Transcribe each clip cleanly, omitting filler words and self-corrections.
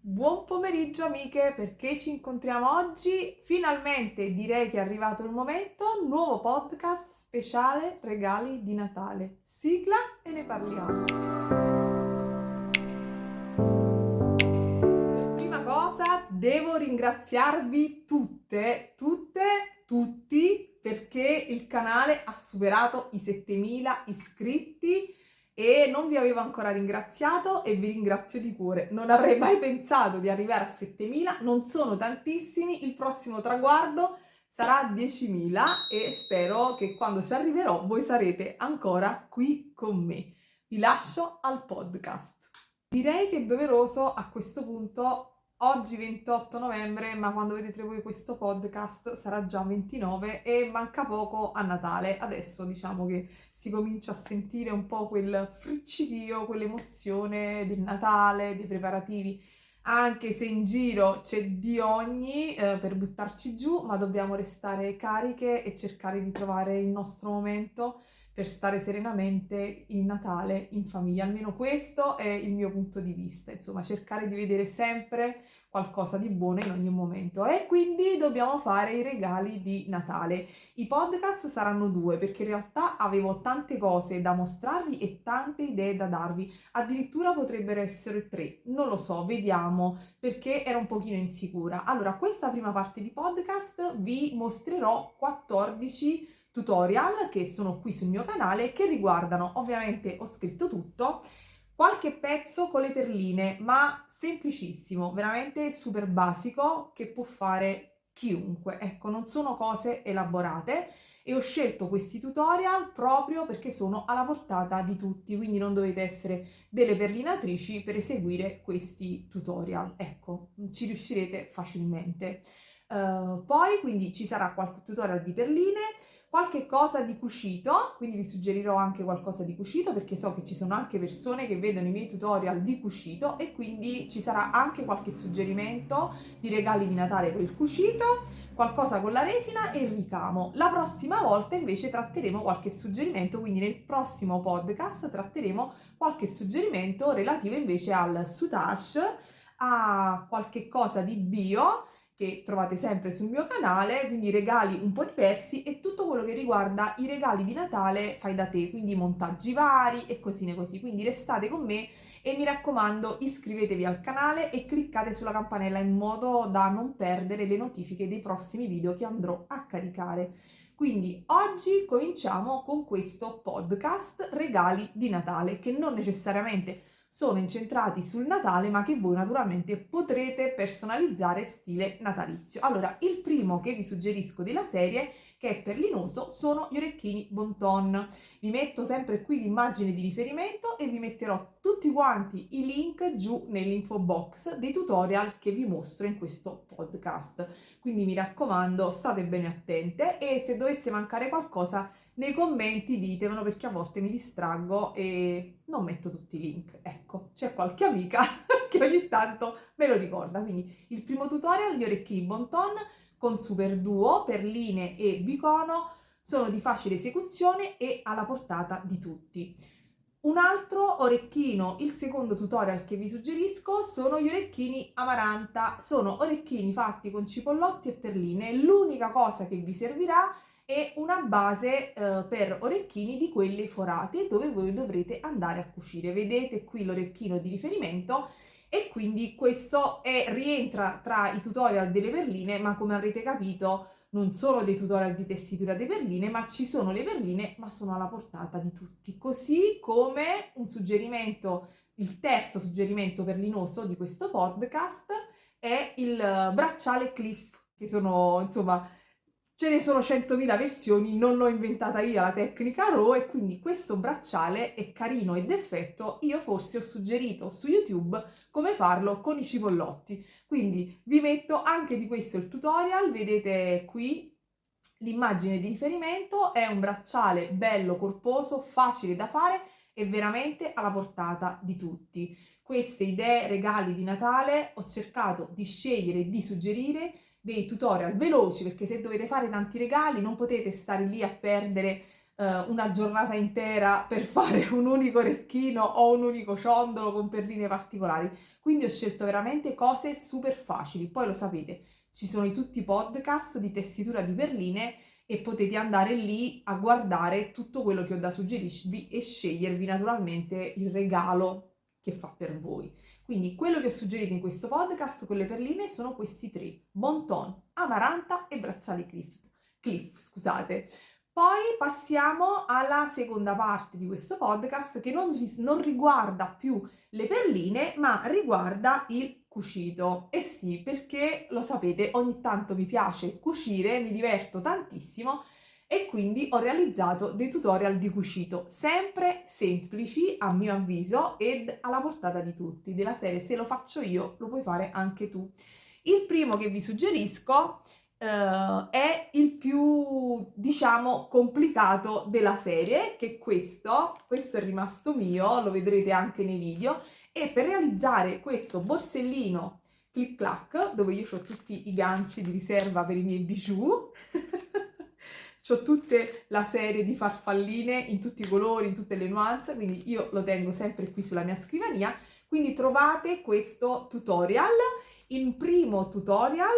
Buon pomeriggio amiche, perché ci incontriamo oggi? Finalmente direi che è arrivato il momento, nuovo podcast speciale regali di Natale. Sigla e ne parliamo. Per prima cosa devo ringraziarvi tutti, perché il canale ha superato i 7000 iscritti e non vi avevo ancora ringraziato e vi ringrazio di cuore. Non avrei mai pensato di arrivare a 7000, non sono tantissimi, il prossimo traguardo sarà 10.000 e spero che quando ci arriverò voi sarete ancora qui con me. Vi lascio al podcast. Direi che è doveroso a questo punto, oggi 28 novembre, ma quando vedete voi questo podcast sarà già 29 e manca poco a Natale. Adesso diciamo che si comincia a sentire un po' quel friccichio, quell'emozione del Natale, dei preparativi, anche se in giro c'è di ogni per buttarci giù, ma dobbiamo restare cariche e cercare di trovare il nostro momento per stare serenamente il Natale in famiglia. Almeno questo è il mio punto di vista, insomma, cercare di vedere sempre qualcosa di buono in ogni momento. E quindi dobbiamo fare i regali di Natale. I podcast saranno 2 perché in realtà avevo tante cose da mostrarvi e tante idee da darvi. Addirittura potrebbero essere 3, non lo so, vediamo, perché ero un pochino insicura. Allora, questa prima parte di podcast vi mostrerò 14 tutorial che sono qui sul mio canale che riguardano, ovviamente ho scritto tutto, qualche pezzo con le perline, ma semplicissimo, veramente super basico che può fare chiunque. Ecco, non sono cose elaborate e ho scelto questi tutorial proprio perché sono alla portata di tutti, quindi non dovete essere delle perlinatrici per eseguire questi tutorial. Ecco, ci riuscirete facilmente. Poi quindi ci sarà qualche tutorial di perline, qualche cosa di cucito, quindi vi suggerirò anche qualcosa di cucito perché so che ci sono anche persone che vedono i miei tutorial di cucito e quindi ci sarà anche qualche suggerimento di regali di Natale con il cucito, qualcosa con la resina e il ricamo. La prossima volta invece tratteremo qualche suggerimento, quindi nel prossimo podcast tratteremo qualche suggerimento relativo invece al soutache, a qualche cosa di bio che trovate sempre sul mio canale, quindi regali un po' diversi e tutto quello che riguarda i regali di Natale fai da te, quindi montaggi vari e così. Quindi restate con me e mi raccomando iscrivetevi al canale e cliccate sulla campanella in modo da non perdere le notifiche dei prossimi video che andrò a caricare. Quindi oggi cominciamo con questo podcast regali di Natale che non necessariamente sono incentrati sul Natale, ma che voi naturalmente potrete personalizzare stile natalizio. Allora, il primo che vi suggerisco della serie, che è perlinoso, sono gli orecchini Bon Ton. Vi metto sempre qui l'immagine di riferimento e vi metterò tutti quanti i link giù nell'info box dei tutorial che vi mostro in questo podcast. Quindi mi raccomando, state bene attente e se dovesse mancare qualcosa nei commenti ditemelo perché a volte mi distraggo e non metto tutti i link. Ecco, c'è qualche amica che ogni tanto me lo ricorda. Quindi il primo tutorial, gli orecchini Bon Ton con Super Duo, perline e bicono, sono di facile esecuzione e alla portata di tutti. Un altro orecchino, il secondo tutorial che vi suggerisco, sono gli orecchini Amaranta. Sono orecchini fatti con cipollotti e perline. L'unica cosa che vi servirà è una base per orecchini di quelli forati dove voi dovrete andare a cucire. Vedete qui l'orecchino di riferimento e quindi questo rientra tra i tutorial delle perline, ma come avrete capito non sono dei tutorial di tessitura delle perline, ma ci sono le perline, ma sono alla portata di tutti. Così come un suggerimento, il terzo suggerimento perlinoso di questo podcast è il bracciale Cliff, che sono, insomma, ce ne sono 100.000 versioni, non l'ho inventata io la tecnica RAW e quindi questo bracciale è carino ed effetto. Io forse ho suggerito su YouTube come farlo con i cipollotti. Quindi vi metto anche di questo il tutorial, vedete qui l'immagine di riferimento, è un bracciale bello, corposo, facile da fare e veramente alla portata di tutti. Queste idee, regali di Natale, ho cercato di scegliere e di suggerire dei tutorial veloci perché se dovete fare tanti regali non potete stare lì a perdere una giornata intera per fare un unico orecchino o un unico ciondolo con perline particolari. Quindi ho scelto veramente cose super facili. Poi lo sapete, ci sono tutti i podcast di tessitura di perline e potete andare lì a guardare tutto quello che ho da suggerirvi e scegliervi naturalmente il regalo che fa per voi. Quindi quello che ho suggerito in questo podcast con le perline sono questi tre: Bon Ton, Amaranta e bracciali Cliff, scusate. Poi passiamo alla seconda parte di questo podcast che non riguarda più le perline, ma riguarda il cucito. E sì, perché lo sapete, ogni tanto mi piace cucire, mi diverto tantissimo e quindi ho realizzato dei tutorial di cucito sempre semplici a mio avviso ed alla portata di tutti, della serie se lo faccio io lo puoi fare anche tu. Il primo che vi suggerisco è il più, diciamo, complicato della serie, che questo è rimasto mio, lo vedrete anche nei video, e per realizzare questo borsellino click clack, dove io ho tutti i ganci di riserva per i miei bijou, ho tutta la serie di farfalline in tutti i colori, in tutte le nuance, quindi io lo tengo sempre qui sulla mia scrivania, quindi trovate questo tutorial. In primo tutorial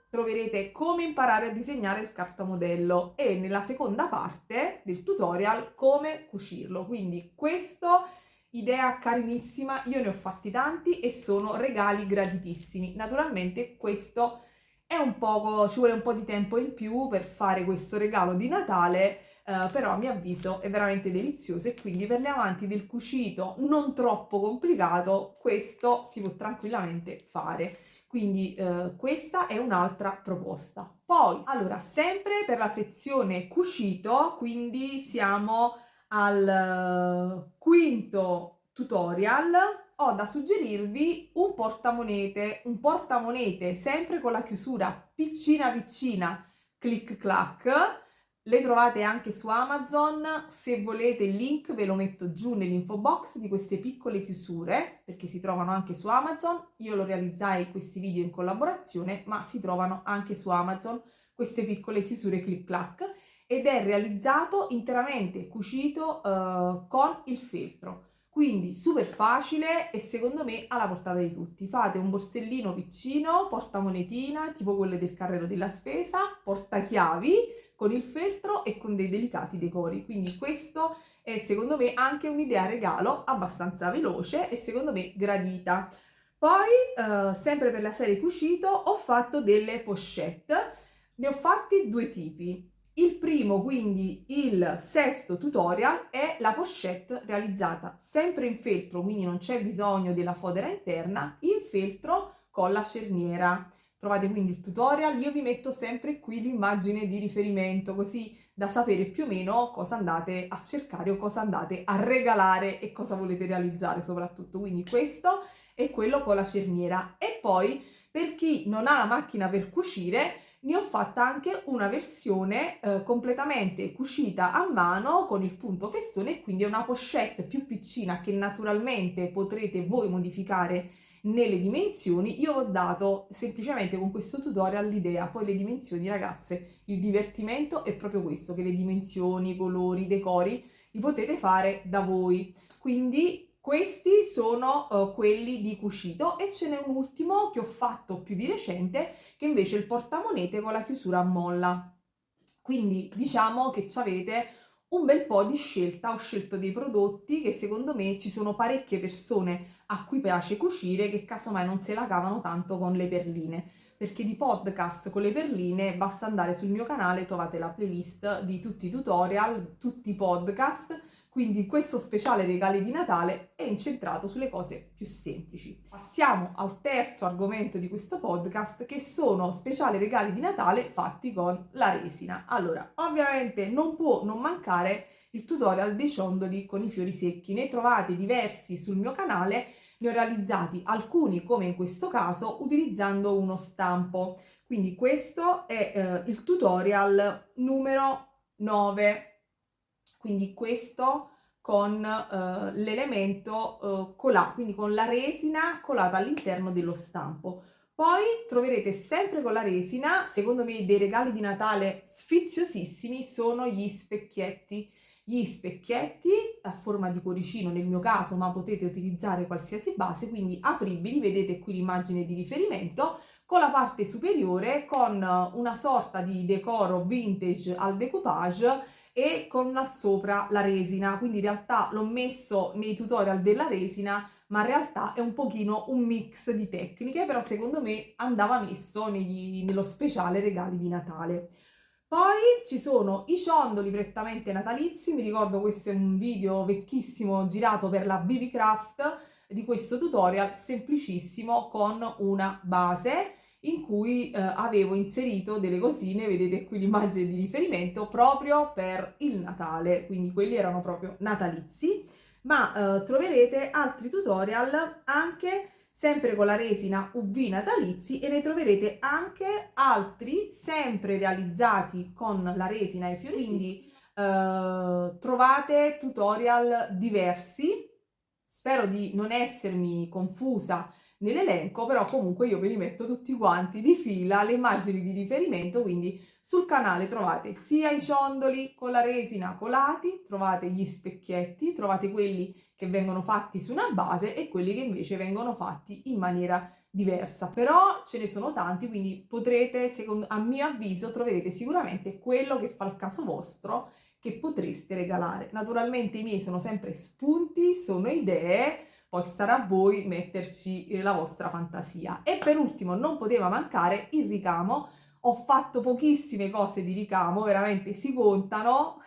troverete come imparare a disegnare il cartamodello e nella seconda parte del tutorial come cucirlo. Quindi questa idea carinissima, io ne ho fatti tanti e sono regali graditissimi. Naturalmente questo è un poco, ci vuole un po' di tempo in più per fare questo regalo di Natale, però a mio avviso è veramente delizioso e quindi per le amanti del cucito non troppo complicato questo si può tranquillamente fare. Quindi questa è un'altra proposta. Poi, allora, sempre per la sezione cucito, quindi siamo al quinto tutorial, ho da suggerirvi un portamonete sempre con la chiusura piccina piccina click clack. Le trovate anche su Amazon, se volete il link ve lo metto giù nell'info box di queste piccole chiusure, perché si trovano anche su Amazon. Io lo realizzai questi video in collaborazione, ma si trovano anche su Amazon queste piccole chiusure click clack ed è realizzato interamente cucito con il feltro. Quindi super facile e secondo me alla portata di tutti. Fate un borsellino piccino, portamonetina, tipo quelle del carrello della spesa, portachiavi con il feltro e con dei delicati decori. Quindi questo è secondo me anche un'idea regalo abbastanza veloce e secondo me gradita. Poi, sempre per la serie cucito, ho fatto delle pochette. Ne ho fatti due tipi. Il primo, quindi il sesto tutorial, è la pochette realizzata sempre in feltro, quindi non c'è bisogno della fodera interna, in feltro con la cerniera. Trovate quindi il tutorial, io vi metto sempre qui l'immagine di riferimento, così da sapere più o meno cosa andate a cercare o cosa andate a regalare e cosa volete realizzare soprattutto. Quindi questo è quello con la cerniera. E poi, per chi non ha la macchina per cucire, ne ho fatta anche una versione completamente cucita a mano con il punto festone, quindi è una pochette più piccina che naturalmente potrete voi modificare nelle dimensioni. Io ho dato semplicemente con questo tutorial l'idea, poi le dimensioni, ragazze, il divertimento è proprio questo, che le dimensioni, i colori, i decori li potete fare da voi. Quindi questi sono quelli di cucito e ce n'è un ultimo che ho fatto più di recente che invece è il portamonete con la chiusura a molla. Quindi diciamo che ci avete un bel po' di scelta. Ho scelto dei prodotti che secondo me ci sono parecchie persone a cui piace cucire che casomai non se la cavano tanto con le perline, perché di podcast con le perline basta andare sul mio canale, trovate la playlist di tutti i tutorial, tutti i podcast. Quindi questo speciale regali di Natale è incentrato sulle cose più semplici. Passiamo al terzo argomento di questo podcast, che sono speciali regali di Natale fatti con la resina. Allora, ovviamente non può non mancare il tutorial dei ciondoli con i fiori secchi. Ne trovate diversi sul mio canale, ne ho realizzati alcuni, come in questo caso, utilizzando uno stampo. Quindi questo è il tutorial numero 9. Quindi questo con l'elemento quindi con la resina colata all'interno dello stampo. Poi troverete sempre con la resina, secondo me dei regali di Natale sfiziosissimi sono gli specchietti. gli specchietti a forma di cuoricino nel mio caso, ma potete utilizzare qualsiasi base, quindi apribili, vedete qui l'immagine di riferimento, con la parte superiore con una sorta di decoro vintage al decoupage e con al sopra la resina, quindi in realtà l'ho messo nei tutorial della resina, ma in realtà è un pochino un mix di tecniche, però secondo me andava messo nello speciale regali di Natale. Poi ci sono i ciondoli prettamente natalizi, mi ricordo questo è un video vecchissimo girato per la BB Craft di questo tutorial semplicissimo con una base in cui avevo inserito delle cosine, vedete qui l'immagine di riferimento, proprio per il Natale, quindi quelli erano proprio natalizi, ma troverete altri tutorial anche sempre con la resina UV natalizi e ne troverete anche altri sempre realizzati con la resina e i fiori, quindi trovate tutorial diversi. Spero di non essermi confusa nell'elenco, però comunque io ve li metto tutti quanti di fila, le immagini di riferimento, quindi sul canale trovate sia i ciondoli con la resina colati, trovate gli specchietti, trovate quelli che vengono fatti su una base e quelli che invece vengono fatti in maniera diversa, però ce ne sono tanti, quindi potrete, a mio avviso, troverete sicuramente quello che fa il caso vostro, che potreste regalare. Naturalmente i miei sono sempre spunti, sono idee, poi starà a voi metterci la vostra fantasia. E per ultimo non poteva mancare il ricamo. Ho fatto pochissime cose di ricamo, veramente si contano,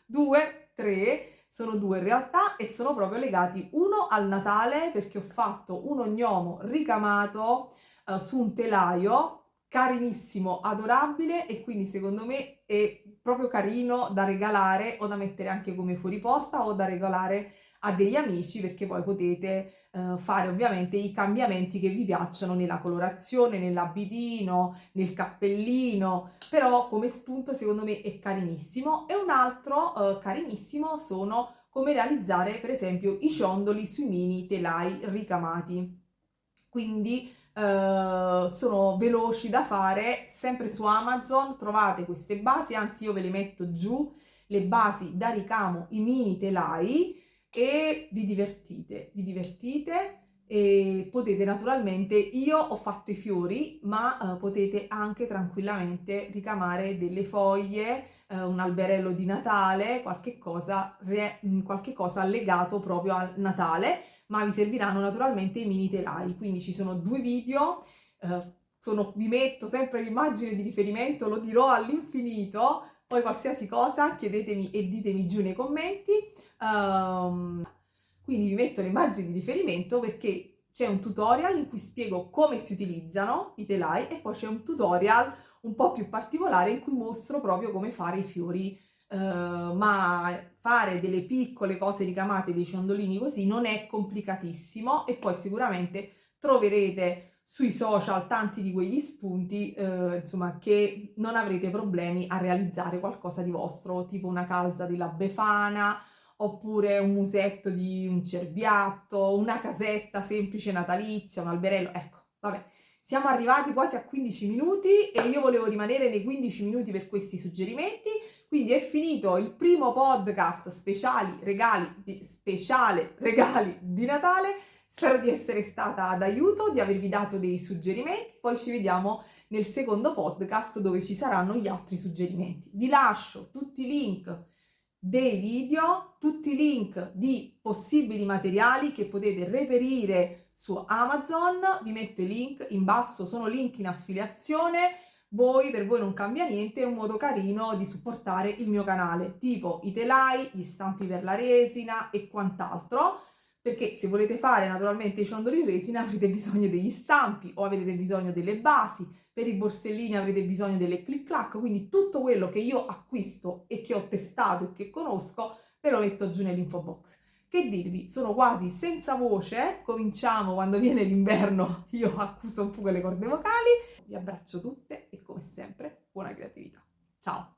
2, 3, sono 2 in realtà e sono proprio legati uno al Natale perché ho fatto un ognomo ricamato su un telaio, carinissimo, adorabile e quindi secondo me è proprio carino da regalare o da mettere anche come fuori porta o da regalare a degli amici perché poi potete fare ovviamente i cambiamenti che vi piacciono nella colorazione, nell'abitino, nel cappellino, però come spunto secondo me è carinissimo. E un altro carinissimo sono come realizzare per esempio i ciondoli sui mini telai ricamati. Quindi sono veloci da fare, sempre su Amazon trovate queste basi, anzi io ve le metto giù, le basi da ricamo, i mini telai e vi divertite e potete naturalmente, io ho fatto i fiori, ma potete anche tranquillamente ricamare delle foglie, un alberello di Natale, qualche cosa legato proprio al Natale, ma vi serviranno naturalmente i mini telai, quindi ci sono 2 video, vi metto sempre l'immagine di riferimento, lo dirò all'infinito, poi qualsiasi cosa chiedetemi e ditemi giù nei commenti. Quindi vi metto le immagini di riferimento perché c'è un tutorial in cui spiego come si utilizzano i telai e poi c'è un tutorial un po' più particolare in cui mostro proprio come fare i fiori, ma fare delle piccole cose ricamate, dei ciondolini così non è complicatissimo e poi sicuramente troverete sui social tanti di quegli spunti, insomma, che non avrete problemi a realizzare qualcosa di vostro, tipo una calza della Befana, oppure un musetto di un cerbiatto, una casetta semplice natalizia, un alberello, ecco, vabbè. Siamo arrivati quasi a 15 minuti e io volevo rimanere nei 15 minuti per questi suggerimenti, quindi è finito il primo podcast speciale regali di Natale. Spero di essere stata d'aiuto, di avervi dato dei suggerimenti, poi ci vediamo nel secondo podcast dove ci saranno gli altri suggerimenti. Vi lascio tutti i link dei video, tutti i link di possibili materiali che potete reperire su Amazon, vi metto i link in basso, sono link in affiliazione, per voi non cambia niente, è un modo carino di supportare il mio canale, tipo i telai, gli stampi per la resina e quant'altro, perché se volete fare naturalmente i ciondoli in resina avrete bisogno degli stampi o avrete bisogno delle basi, per i borsellini avrete bisogno delle click clack, quindi tutto quello che io acquisto e che ho testato e che conosco ve lo metto giù nell'info box. Che dirvi, sono quasi senza voce, cominciamo quando viene l'inverno, io accuso un po' le corde vocali, vi abbraccio tutte e come sempre buona creatività. Ciao!